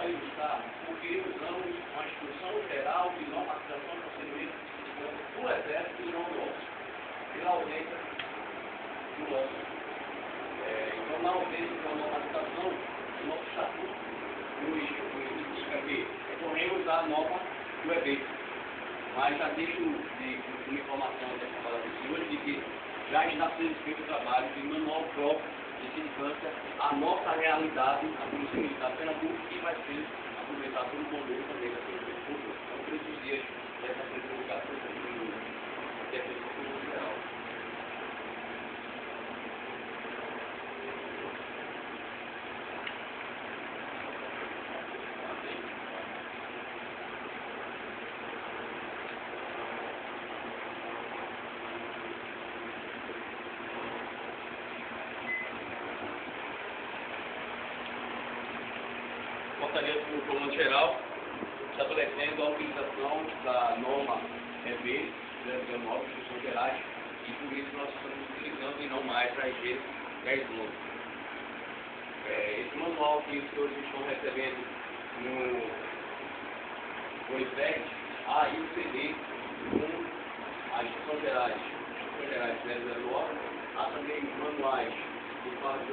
ajustar, porque usamos uma instrução geral de normatização de procedimento do Exército e não do órgão, pela ausência do órgão. Então, na ausência de uma normatização, o nosso estatuto nos indica que recorremos à norma do EB. Mas já deixo de informação dessa palavra dos senhores de que já está sendo feito o trabalho de manual próprio de sindicância à nossa realidade, a Polícia Militar Pernambuco, que vai ser aproveitado pelo bombeiro também da Polícia Pública. Então, por esses dias, deve ser publicado pelo Defesa Pública Federal. Portaria do Comando Geral, estabelecendo a utilização da norma EB 019, Instruções Gerais, e por isso nós estamos utilizando e não mais a EG 1011. Esse manual que os senhores estão recebendo no IPED, há o CD com as Instruções Gerais 009, há também manuais do quadro